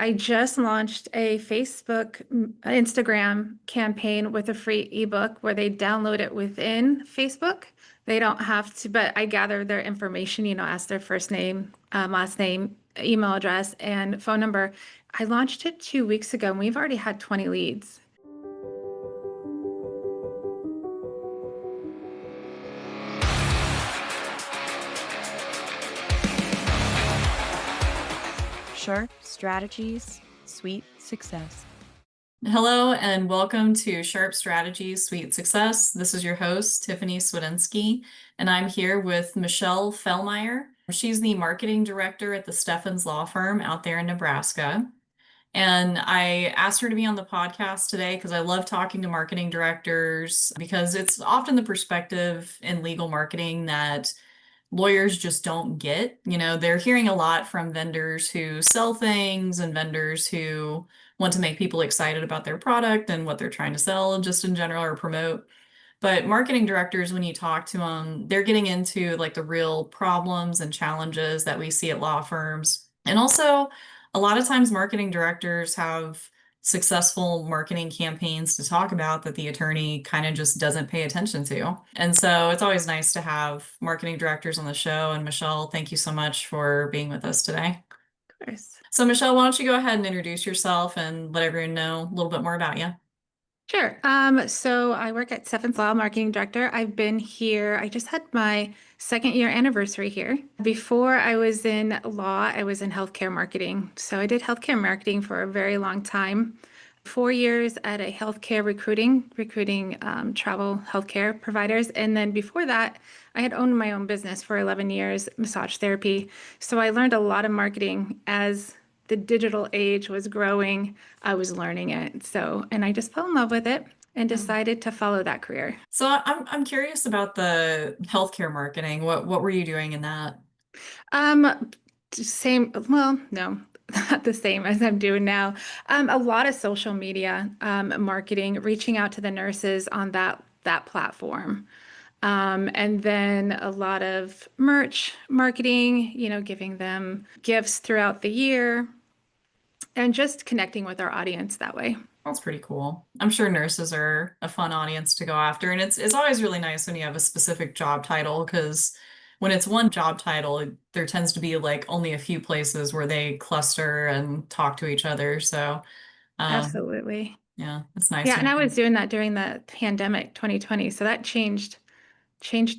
I just launched a Facebook, Instagram campaign with a free ebook where they download it within Facebook. They don't have to, but I gather their information, ask their first name, last name, email address, and phone number. I launched it 2 weeks ago and we've already had 20 leads. Sharp Strategies, Sweet Success. Hello and welcome to Sharp Strategies, Sweet Success. This is your host, Tiffany Swidensky, and I'm here with Michele Feilmeier. She's the marketing director at the Steffens Law Firm out there in Nebraska. And I asked her to be on the podcast today because I love talking to marketing directors because it's often the perspective in legal marketing that lawyers just don't get. They're hearing a lot from vendors who sell things and vendors who want to make people excited about their product and what they're trying to sell just in general or promote. But marketing directors, when you talk to them, they're getting into like the real problems and challenges that we see at law firms. And also, a lot of times marketing directors have successful marketing campaigns to talk about that the attorney kind of just doesn't pay attention to. And so it's always nice to have marketing directors on the show. And Michele, thank you so much for being with us today. Of course. So Michele, why don't you go ahead and introduce yourself and let everyone know a little bit more about you? Sure. So I work at Steffens Law, marketing director. I've been here. I just had my second year anniversary here. Before I was in law, I was in healthcare marketing. So I did healthcare marketing for a very long time. 4 years at a healthcare recruiting travel healthcare providers. And then before that, I had owned my own business for 11 years, massage therapy. So I learned a lot of marketing as the digital age was growing. I was learning it. And I just fell in love with it and decided to follow that career. So I'm curious about the healthcare marketing. What were you doing in that? Same, well, no, not the same as I'm doing now. A lot of social media, marketing, reaching out to the nurses on that platform. And then a lot of merch marketing, giving them gifts throughout the year and just connecting with our audience that way. That's pretty cool. I'm sure nurses are a fun audience to go after, and it's always really nice when you have a specific job title because when it's one job title, there tends to be like only a few places where they cluster and talk to each other. So, Absolutely. yeah, it's nice Yeah, when and you I was can. doing that during the pandemic 2020, so that changed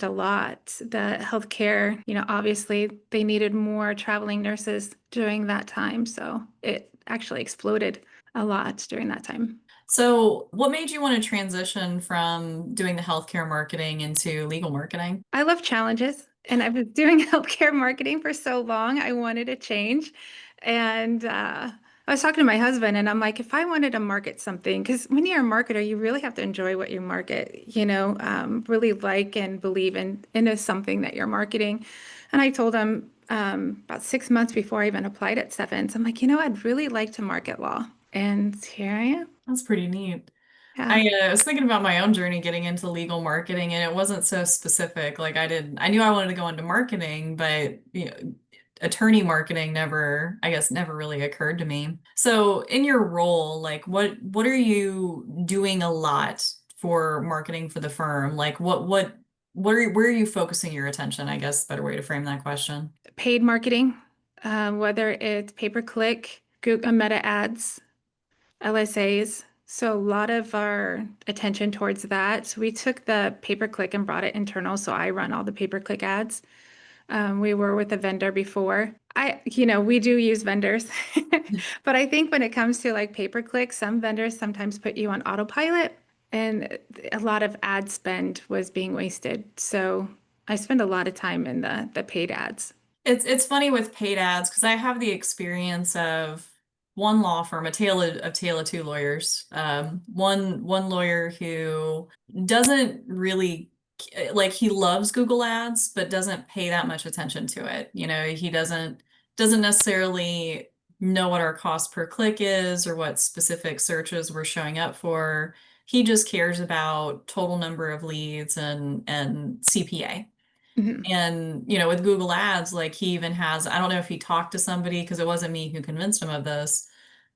a lot. The healthcare, obviously they needed more traveling nurses during that time, so it actually exploded a lot during that time. So, what made you want to transition from doing the healthcare marketing into legal marketing? I love challenges, and I was doing healthcare marketing for so long. I wanted a change. And I was talking to my husband, and I'm like, if I wanted to market something, because when you're a marketer, you really have to enjoy what you market, really like and believe in something that you're marketing. And I told him about 6 months before I even applied at Steffens, I'm like, I'd really like to market law. And here I am. That's pretty neat. Yeah. I was thinking about my own journey getting into legal marketing, and it wasn't so specific. Like I knew I wanted to go into marketing, but attorney marketing I guess, never really occurred to me. So in your role, like what are you doing a lot for marketing for the firm? Like where are you focusing your attention? I guess better way to frame that question. Paid marketing, whether it's pay-per-click, Google Meta ads, LSAs. So a lot of our attention towards that. So we took the pay-per-click and brought it internal. So I run all the pay-per-click ads. We were with a vendor before. We do use vendors, but I think when it comes to like pay-per-click, some vendors sometimes put you on autopilot, and a lot of ad spend was being wasted. So I spend a lot of time in the paid ads. It's funny with paid ads because I have the experience of one law firm, a tale of two lawyers. One lawyer who doesn't really like he loves Google Ads, but doesn't pay that much attention to it. He doesn't necessarily know what our cost per click is or what specific searches we're showing up for. He just cares about total number of leads and CPA. Mhm. And, with Google Ads, like he even has, I don't know if he talked to somebody because it wasn't me who convinced him of this,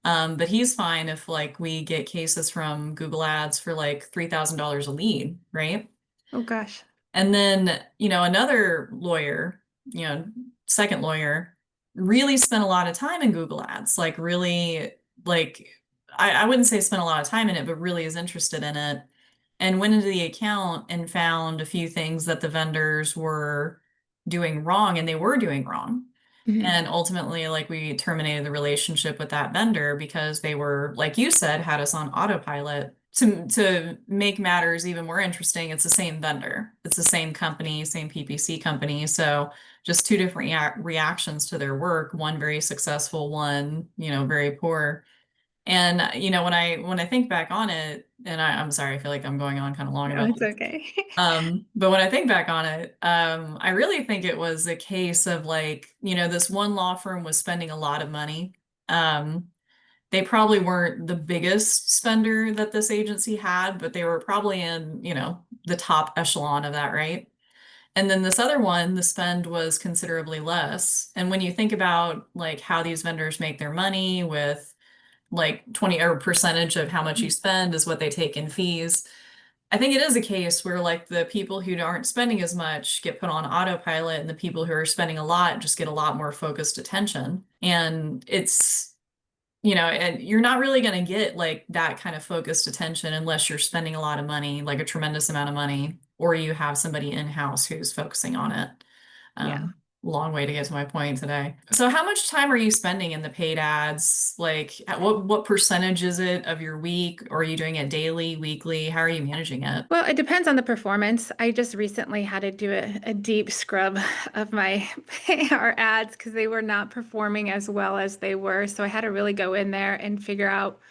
But he's fine if like we get cases from Google Ads for like $3,000 a lead, right? Oh gosh. And then, another lawyer, you know, second lawyer, really spent a lot of time in Google Ads, like really, like, I wouldn't say spent a lot of time in it, but really is interested in it. And went into the account and found a few things that the vendors were doing wrong, and they were doing wrong. Mhm. And ultimately, like we terminated the relationship with that vendor because they were, like you said, had us on autopilot. To make matters even more interesting, it's the same vendor. It's the same company, same PPC company. So just two different reactions to their work, one very successful, one, very poor. And when I think back on it, and I'm sorry, I feel like I'm going on kind of long No, about it's this. okay. But when I think back on it, I really think it was a case of like, this one law firm was spending a lot of money. Um, they probably weren't the biggest spender that this agency had, but they were probably in, the top echelon of that, right? And then this other one, the spend was considerably less. And when you think about like how these vendors make their money with like 20 or percentage of how much you spend is what they take in fees. I think it is a case where like the people who aren't spending as much get put on autopilot and the people who are spending a lot just get a lot more focused attention. And and you're not really going to get like that kind of focused attention unless you're spending a lot of money, like a tremendous amount of money, or you have somebody in-house who's focusing on it. Yeah. Long way to get to my point today. So how much time are you spending in the paid ads? Like what percentage is it of your week? Or are you doing it daily, weekly? How are you managing it? Well, it depends on the performance. I just recently had to do a deep scrub of my our ads because they were not performing as well as they were. So I had to really go in there and figure out,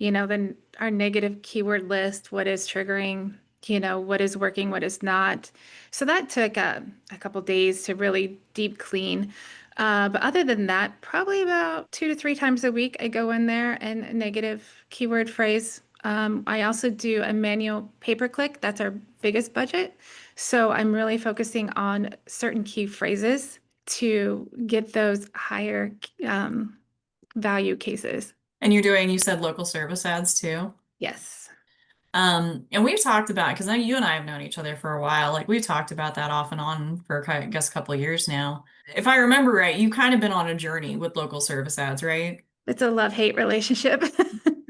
then our negative keyword list, what is triggering, what is working, what is not. So that took a couple days to really deep clean. But other than that, probably about 2 to 3 times a week, I go in there and negative keyword phrase. I also do a manual pay-per-click. That's our biggest budget. So I'm really focusing on certain key phrases to get those higher value cases. And you said local service ads too. Yes. And we've talked about, because you and I have known each other for a while, like we've talked about that off and on for, I guess, a couple of years now. If I remember right, you've kind of been on a journey with local service ads, right? It's a love-hate relationship.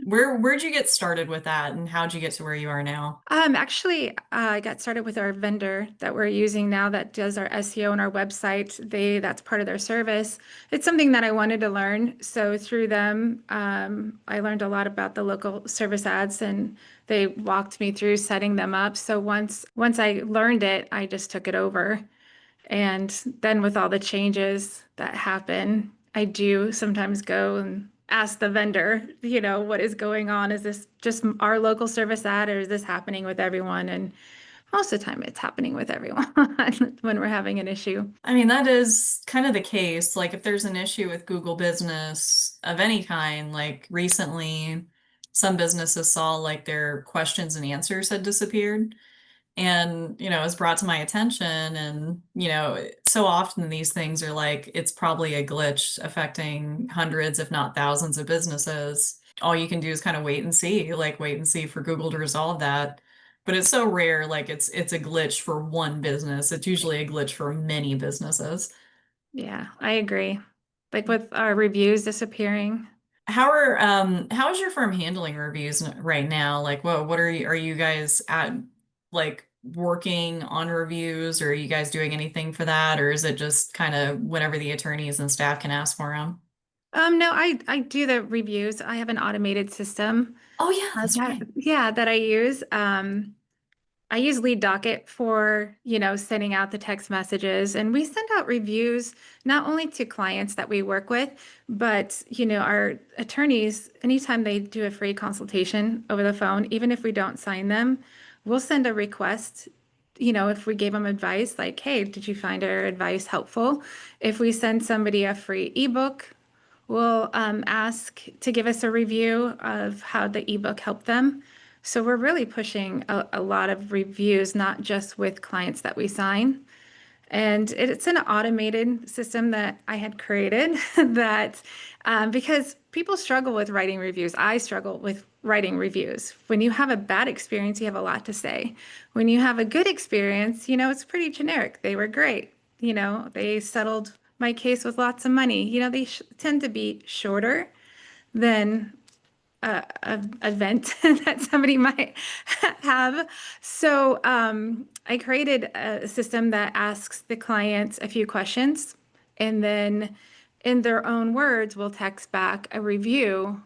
Where'd you get started with that and how'd you get to where you are now? Actually, I got started with our vendor that we're using now that does our SEO and our website. That's part of their service. It's something that I wanted to learn. So through them, I learned a lot about the local service ads and they walked me through setting them up. So once I learned it, I just took it over. And then with all the changes that happen, I do sometimes go and ask the vendor, what is going on? Is this just our local service ad or is this happening with everyone? And most of the time it's happening with everyone when we're having an issue. I mean, that is kind of the case. Like, if there's an issue with Google Business of any kind, like recently, some businesses saw like their questions and answers had disappeared. And, it was brought to my attention. And, so often these things are like, it's probably a glitch affecting hundreds, if not thousands of businesses. All you can do is kind of wait and see for Google to resolve that. But it's so rare, like it's a glitch for one business. It's usually a glitch for many businesses. Yeah, I agree. Like with our reviews disappearing. How is your firm handling reviews right now? Like what are you guys at like working on reviews, or are you guys doing anything for that, or is it just kind of whenever the attorneys and staff can ask for them? No, I do the reviews. I have an automated system. Oh yeah, that's That, right. yeah, that I use. I use Lead Docket for, sending out the text messages, and we send out reviews not only to clients that we work with, but, our attorneys, anytime they do a free consultation over the phone, even if we don't sign them, we'll send a request, if we gave them advice, like, hey, did you find our advice helpful? If we send somebody a free ebook, we'll ask to give us a review of how the ebook helped them. So we're really pushing a lot of reviews, not just with clients that we sign. And it's an automated system that I had created that because people struggle with writing reviews. I struggle with writing reviews. When you have a bad experience, you have a lot to say. When you have a good experience, it's pretty generic. They were great. They settled my case with lots of money. They tend to be shorter than event that somebody might have. So I created a system that asks the clients a few questions, and then in their own words, will text back a review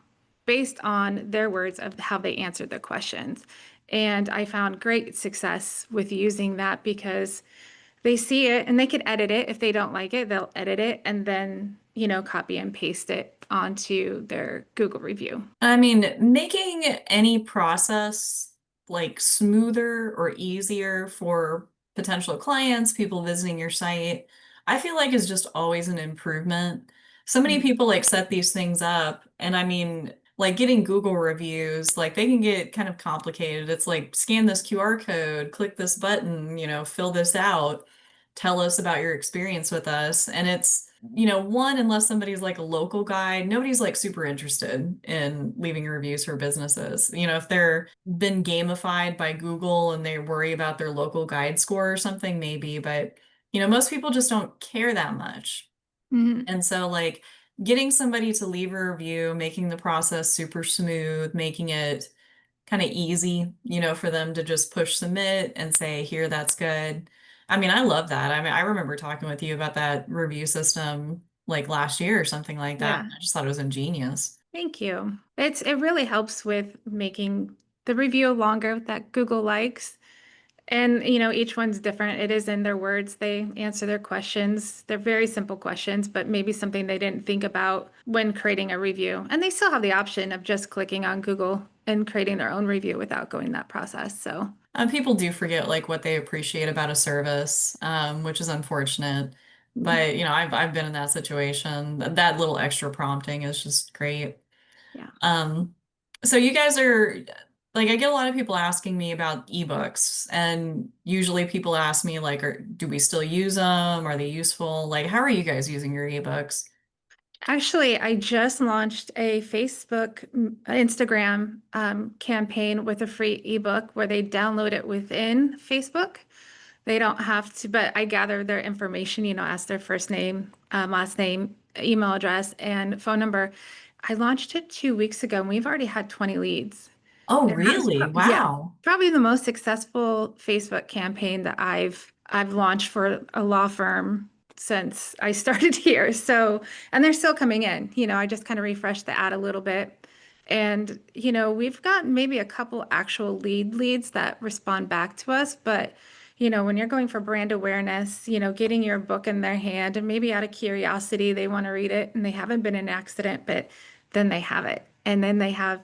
based on their words of how they answered the questions. And I found great success with using that because they see it and they can edit it. If they don't like it, they'll edit it and then, copy and paste it onto their Google review. I mean, making any process like smoother or easier for potential clients, people visiting your site, I feel like is just always an improvement. So many Mhm. people like set these things up, and I mean, like getting Google reviews, like they can get kind of complicated. It's like scan this QR code, click this button, fill this out, tell us about your experience with us. And one, unless somebody's like a local guide, nobody's like super interested in leaving reviews for businesses. If they're been gamified by Google and they worry about their local guide score or something, maybe, but most people just don't care that much. Mhm. And so like getting somebody to leave a review, making the process super smooth, making it kind of easy, for them to just push submit and say, here, that's good. I mean, I love that. I mean, I remember talking with you about that review system like last year or something like that. Yeah. I just thought it was ingenious. Thank you. It really helps with making the review longer that Google likes. And, each one's different. It is in their words. They answer their questions. They're very simple questions, but maybe something they didn't think about when creating a review. And they still have the option of just clicking on Google and creating their own review without going that process. So, People do forget like what they appreciate about a service, which is unfortunate. But I've been in that situation. That little extra prompting is just great. yeah. Um, so you guys are like, I get a lot of people asking me about ebooks, and usually people ask me like, do we still use them? Are they useful? Like, how are you guys using your ebooks? Actually, I just launched a Facebook, Instagram campaign with a free ebook where they download it within Facebook. They don't have to, but I gather their information, ask their first name, last name, email address, and phone number. I launched it 2 weeks ago and we've already had 20 leads. Oh, And that's really? yeah, Wow. probably the most successful Facebook campaign that I've launched for a law firm since I started here. So, and they're still coming in. I just kind of refreshed the ad a little bit. And, we've got maybe a couple actual leads that respond back to us, but when you're going for brand awareness, getting your book in their hand and maybe out of curiosity, they want to read it and they haven't been in an accident, but then they have it. And then they have,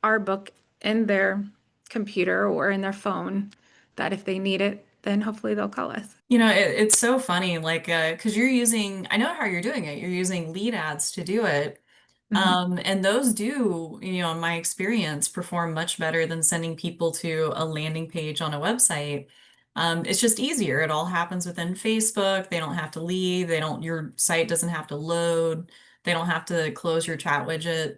our book in their computer or in their phone that if they need it, then hopefully they'll call us. It's so funny, like, because I know how you're doing it. You're using lead ads to do it. Mhm. And those do, in my experience, perform much better than sending people to a landing page on a website. It's just easier. It all happens within Facebook. They don't have to leave. Your site doesn't have to load. They don't have to close your chat widget.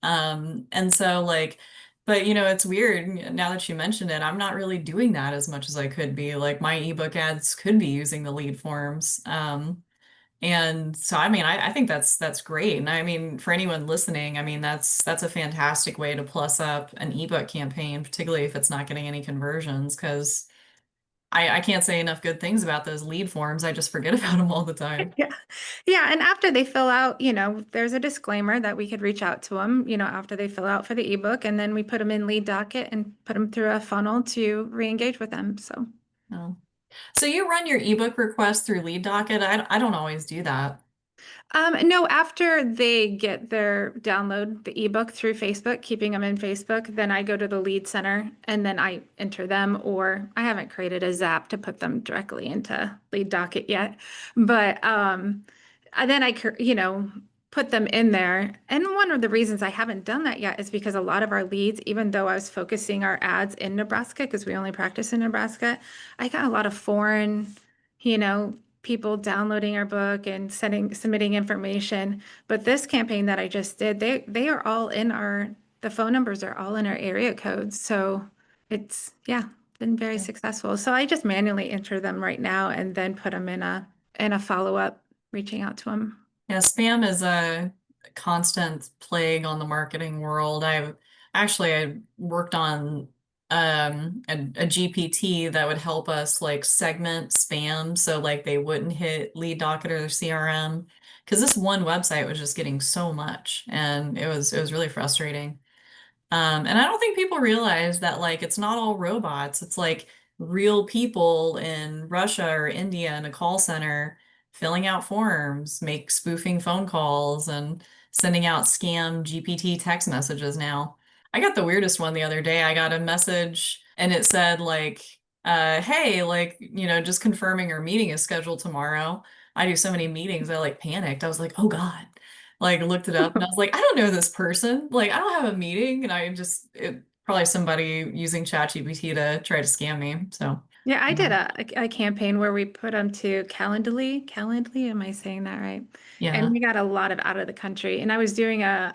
And so like, but it's weird now that you mentioned it, I'm not really doing that as much as I could be. Like my ebook ads could be using the lead forms. And so, I mean, I think that's great. And I mean, for anyone listening, I mean, that's a fantastic way to plus up an ebook campaign, particularly if it's not getting any conversions, because I can't say enough good things about those lead forms. I just forget about them all the time. Yeah. Yeah. And after they fill out, there's a disclaimer that we could reach out to them, after they fill out for the ebook. And then we put them in lead docket and put them through a funnel to re-engage with them. So. Oh. So you run your ebook request through Lead Docket? I don't always do that. No, after they get their download the ebook through Facebook, keeping them in Facebook, then I go to the lead center and then I enter them, or I haven't created a Zap to put them directly into lead docket yet. But and then put them in there. And one of the reasons I haven't done that yet is because a lot of our leads, even though I was focusing our ads in Nebraska, because we only practice in Nebraska, I got a lot of foreign you know, people downloading our book and submitting information. But this campaign that I just did, they are all in the phone numbers are all in our area codes. So it's, yeah, been very successful. So I just manually enter them right now and then put them in a follow-up, reaching out to them. Yeah, spam is a constant plague on the marketing world. I worked on a GPT that would help us like segment spam so like they wouldn't hit lead docket or CRM because this one website was just getting so much and it was really frustrating. And I don't think people realize that like it's not all robots. It's like real people in Russia or India in a call center filling out forms, make spoofing phone calls and sending out scam GPT text messages now. I got the weirdest one the other day. I got a message and it said like, hey, like, just confirming our meeting is scheduled tomorrow. I do so many meetings, I like panicked. I was like, oh God. Like looked it up and I was like, I don't know this person. Like I don't have a meeting and probably somebody using ChatGPT to try to scam me. So Yeah, I did um, a campaign where we put them to Calendly, am I saying that right? And yeah. we got a lot of out of the country. And I was doing a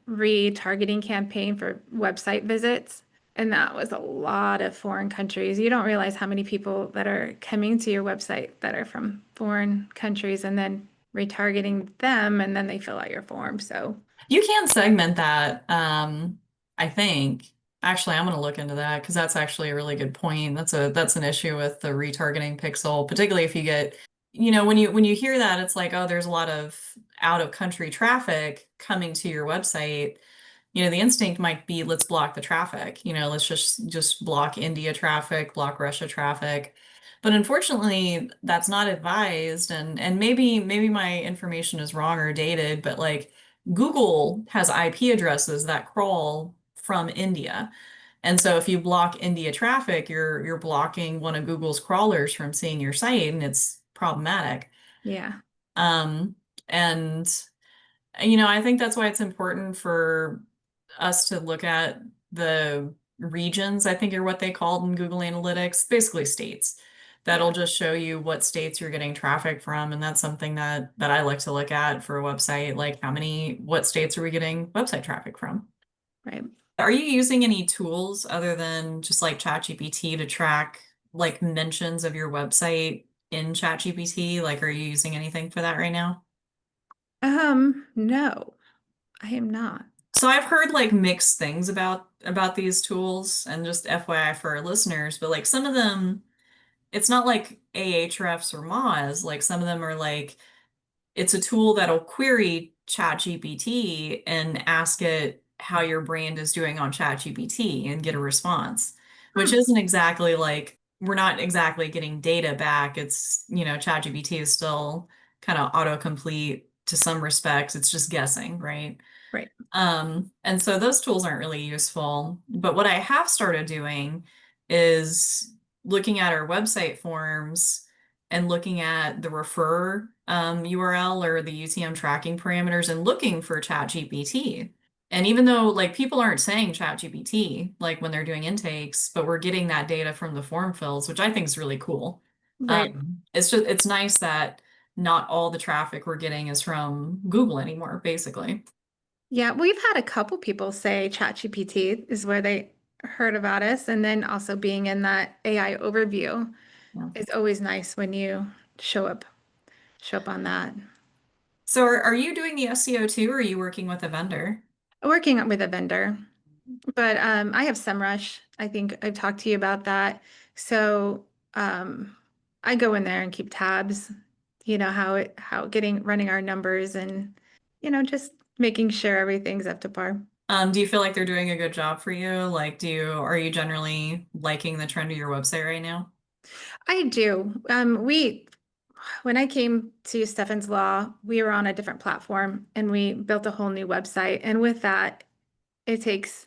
retargeting campaign for website visits, and that was a lot of foreign countries. You don't realize how many people that are coming to your website that are from foreign countries, and then retargeting them, and then they fill out your form. So You can segment that, I think. Actually, I'm going to look into that because that's actually a really good point. That's an issue with the retargeting pixel, particularly if you get, when you hear that, it's like, oh, there's a lot of out of country traffic coming to your website. The instinct might be let's block the traffic. Let's just block India traffic, block Russia traffic. But unfortunately, that's not advised and maybe my information is wrong or dated, but like Google has IP addresses that crawl from India. And so if you block India traffic, you're blocking one of Google's crawlers from seeing your site and it's problematic. yeah, Um, and I think that's why it's important for us to look at the regions, I think are what they called in Google Analytics, basically states. That'll yeah, just show you what states you're getting traffic from. And that's something that I like to look at for a website, like what states are we getting website traffic from? right. Are you using any tools other than just like ChatGPT to track like mentions of your website in ChatGPT? Like, are you using anything for that right now? No, I am not. So I've heard like mixed things about these tools and just FYI for our listeners, but like some of them, it's not like Ahrefs or Moz. Like some of them are like it's a tool that'll query ChatGPT and ask it how your brand is doing on ChatGPT and get a response, which Hmm, isn't exactly like we're not exactly getting data back. It's, ChatGPT is still kind of autocomplete to some respects. It's just guessing, right? right. And so those tools aren't really useful. But what I have started doing is looking at our website forms and looking at the refer URL or the UTM tracking parameters and looking for ChatGPT. And even though like people aren't saying ChatGPT like when they're doing intakes, but we're getting that data from the form fills, which I think is really cool. Right. It's nice that not all the traffic we're getting is from Google anymore, basically. Yeah, we've had a couple people say ChatGPT is where they heard about us, and then also being in that AI overview Yeah. is always nice when you show up show up on that. So are you doing the SEO too, or are you working with a vendor? Working with a vendor, but I have SEMrush. I think I've talked to you about that. So um, I go in there and keep tabs. How getting running our numbers and just making sure everything's up to par. Do you feel like they're doing a good job for you? Like, are you generally liking the trend of your website right now? I do. When I came to Stefan's Law, we were on a different platform and we built a whole new website. And with that, it takes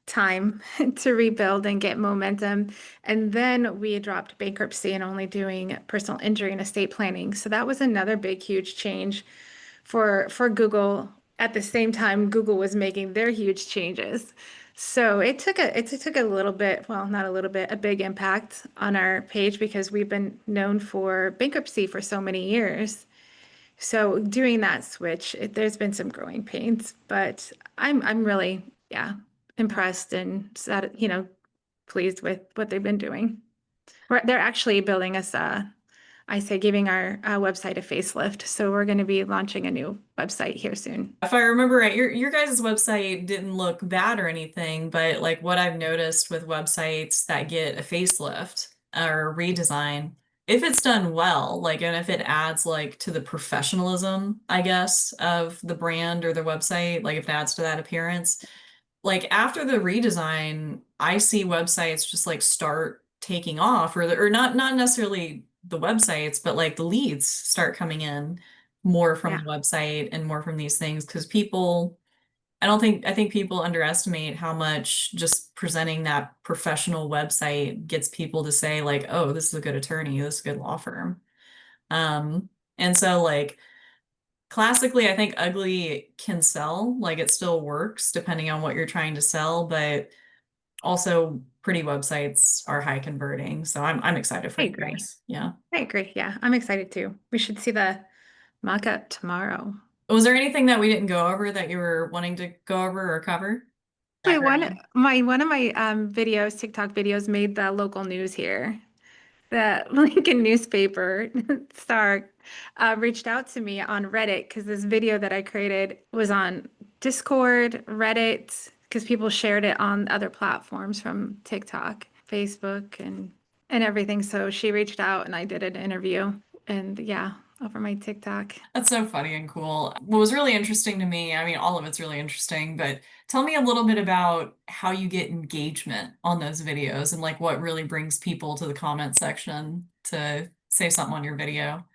time to rebuild and get momentum. And then we dropped bankruptcy and only doing personal injury and estate planning. So that was another big, huge change for Google. At the same time, Google was making their huge changes. So it took a little bit, well, not a little bit, a big impact on our page because we've been known for bankruptcy for so many years. So doing that switch, there's been some growing pains, but I'm really, yeah, impressed and pleased with what they've been doing. They're actually building us I say giving our website a facelift. So we're going to be launching a new website here soon. If I remember right, your guys' website didn't look bad or anything, but like what I've noticed with websites that get a facelift or redesign, if it's done well, like, and if it adds like to the professionalism, I guess, of the brand or the website, like if it adds to that appearance, like after the redesign, I see websites just like start taking off, or not necessarily the websites, but like the leads start coming in more from Yeah. the website and more from these things because people, I think people underestimate how much just presenting that professional website gets people to say like, oh, this is a good attorney, this is a good law firm. Um, and so like classically, I think ugly can sell, like it still works depending on what you're trying to sell, but also pretty websites are high converting. So I'm excited for I you agree. guys. Yeah. I agree. Yeah, I'm excited too. We should see the mock-up tomorrow. Was there anything that we didn't go over that you were wanting to go over or cover? Wait, Background. one of my videos, TikTok videos, made the local news here. The Lincoln newspaper star reached out to me on Reddit because this video that I created was on Discord, Reddit, because people shared it on other platforms from TikTok, Facebook, and everything. So she reached out and I did an interview, and yeah, over my TikTok. That's so funny and cool. What was really interesting to me, I mean, all of it's really interesting, but tell me a little bit about how you get engagement on those videos and like what really brings people to the comment section to say something on your video.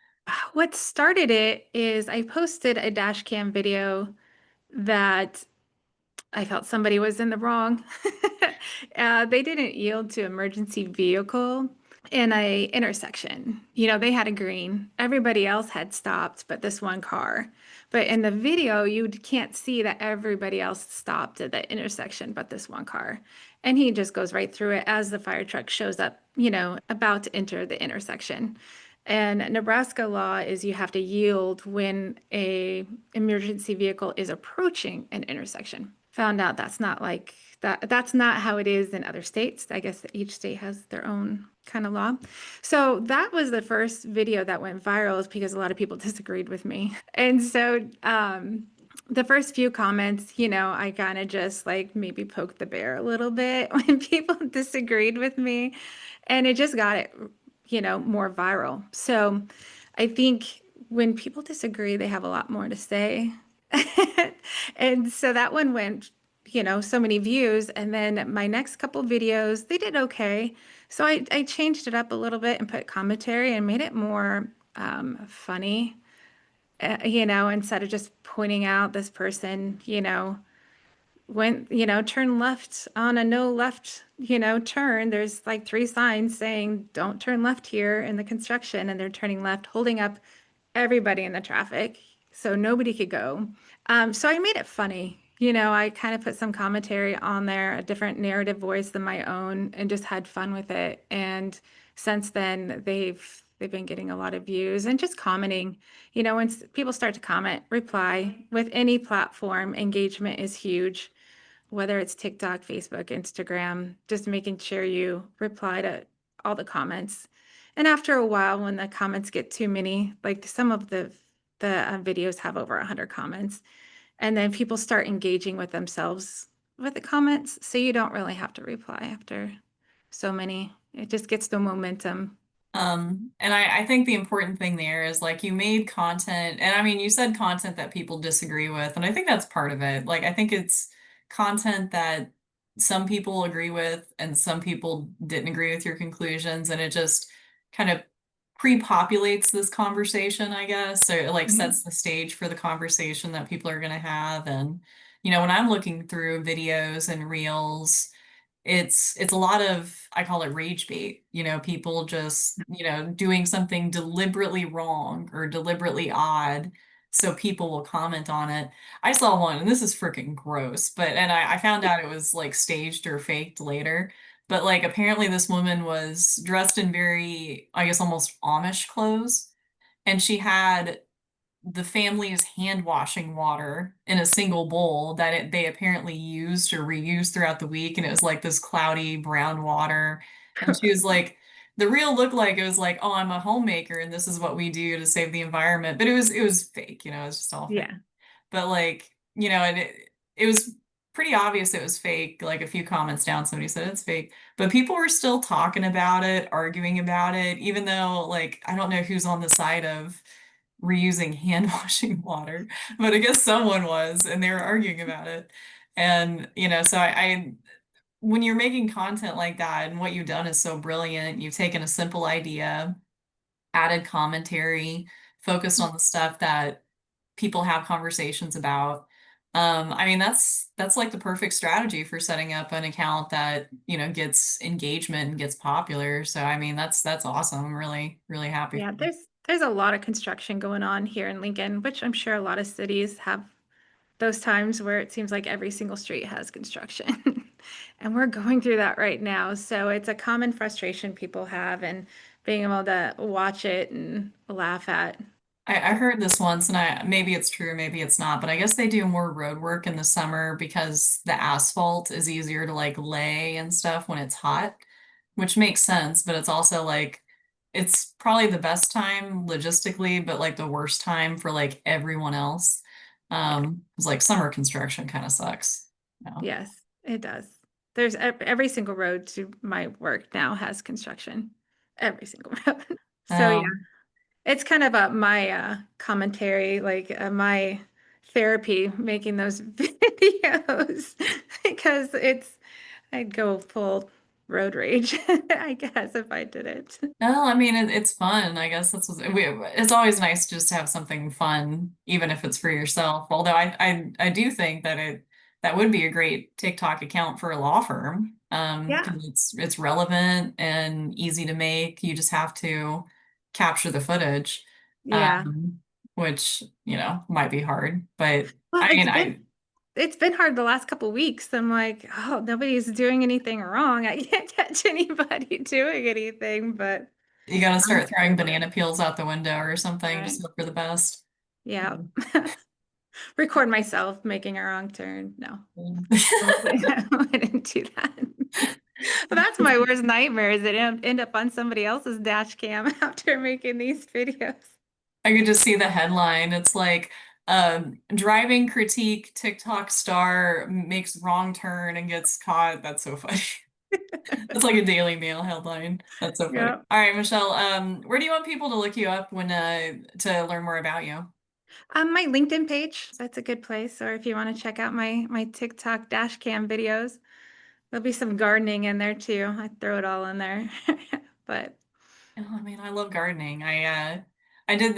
What started it is I posted a dash cam video that I felt somebody was in the wrong. They didn't yield to emergency vehicle in a intersection. They had a green. Everybody else had stopped, but this one car. But in the video, you can't see that everybody else stopped at the intersection, but this one car. And he just goes right through it as the fire truck shows up, about to enter the intersection. And Nebraska law is you have to yield when a emergency vehicle is approaching an intersection. Found out that's not like that. That's not how it is in other states. I guess each state has their own kind of law. So that was the first video that went viral is because a lot of people disagreed with me. And so the first few comments, I kind of just like maybe poked the bear a little bit when people disagreed with me. And it just got it, more viral. So I think when people disagree, they have a lot more to say. And so that one went, so many views. And then my next couple videos, they did okay. So I changed it up a little bit and put commentary and made it more funny, instead of just pointing out this person, went, turn left on a no left, turn. There's like three signs saying don't turn left here in the construction, and they're turning left, holding up everybody in the traffic so nobody could go. So I made it funny. I kind of put some commentary on there, a different narrative voice than my own, and just had fun with it. And since then, they've been getting a lot of views and just commenting. When people start to comment, reply with any platform, engagement is huge, whether it's TikTok, Facebook, Instagram, just making sure you reply to all the comments. And after a while, when the comments get too many, like some of the videos have over 100 comments, and then people start engaging with themselves with the comments, so you don't really have to reply after so many. It just gets the momentum. And I think the important thing there is like you made content, and I mean, you said content that people disagree with, and I think that's part of it. Like, I think it's content that some people agree with and some people didn't agree with your conclusions, and it just kind of pre-populates this conversation, I guess, or it like Mhm. sets the stage for the conversation that people are going to have. And, when I'm looking through videos and reels, it's a lot of, I call it rage bait, people just, doing something deliberately wrong or deliberately odd so people will comment on it. I saw one, and this is freaking gross, but and I found out it was like staged or faked later. But like apparently this woman was dressed in very, I guess, almost Amish clothes, and she had the family's hand washing water in a single bowl that they apparently used or reused throughout the week. And it was like this cloudy brown water. And she was like, the real look like it was like, oh, I'm a homemaker and this is what we do to save the environment. But it was fake, it was just all fake. Yeah. But like, and it was pretty obvious it was fake. Like a few comments down, somebody said it's fake, but people were still talking about it, arguing about it, even though like I don't know who's on the side of reusing hand washing water, but I guess someone was, and they were arguing about it. And, so when you're making content like that and what you've done is so brilliant, you've taken a simple idea, added commentary, focused on the stuff that people have conversations about. I mean, that's like the perfect strategy for setting up an account that, gets engagement and gets popular. So I mean, that's awesome. I'm really, really happy for Yeah, you. there's a lot of construction going on here in Lincoln, which I'm sure a lot of cities have those times where it seems like every single street has construction. And we're going through that right now. So it's a common frustration people have, and being able to watch it and laugh at. I heard this once, and maybe it's true, maybe it's not, but I guess they do more road work in the summer because the asphalt is easier to like lay and stuff when it's hot, which makes sense, but it's also like it's probably the best time logistically, but like the worst time for like everyone else. Yeah. It's like summer construction kind of sucks. Yes, it does. There's every single road to my work now has construction. Every single road. So yeah, Um, it's kind of my commentary, like my therapy making those videos because I'd go full road rage, I guess, if I did it. No, I mean it's fun. I guess it's always nice just to have something fun, even if it's for yourself. Although I do think that that would be a great TikTok account for a law firm. Yeah. 'Cause it's relevant and easy to make. You just have to capture the footage, Yeah. um, which, might be hard. But Well, I mean, it's been hard the last couple weeks. I'm like, oh, nobody's doing anything wrong. I can't catch anybody doing anything, but you gotta I'm start throwing still working. banana peels out the window or something. Right. Just look for the best. Yeah. Record myself making a wrong turn. No. Yeah. I didn't do that. That's my worst nightmare is that end up on somebody else's dash cam after making these videos. I could just see the headline. It's like, driving critique TikTok star makes wrong turn and gets caught. That's so funny. That's like a Daily Mail headline. That's so funny. Yeah. All right, Michelle, where do you want people to look you up when to learn more about you? My LinkedIn page, that's a good place. Or if you want to check out my TikTok dash cam videos, there'll be some gardening in there too. I throw it all in there. But Oh, I mean, I love gardening. I did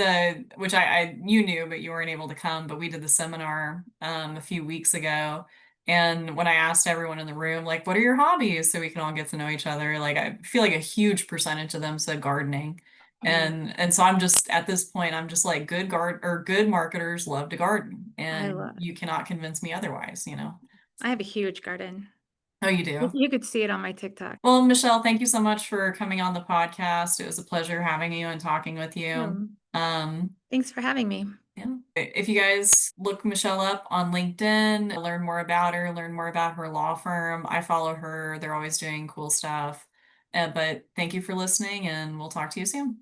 which you knew, but you weren't able to come, but we did the seminar a few weeks ago. And when I asked everyone in the room, like, what are your hobbies so we can all get to know each other? Like I feel like a huge percentage of them said gardening. mm, And so I'm just at this point, I'm just like good marketers love to garden. I And love it. you cannot convince me otherwise. I have a huge garden. Oh, you do. You could see it on my TikTok. Well, Michelle, thank you so much for coming on the podcast. It was a pleasure having you and talking with you. Um, Um, Thanks for having me. yeah. If you guys look Michelle up on LinkedIn, learn more about her, learn more about her law firm. I follow her. They're always doing cool stuff. But thank you for listening, and we'll talk to you soon.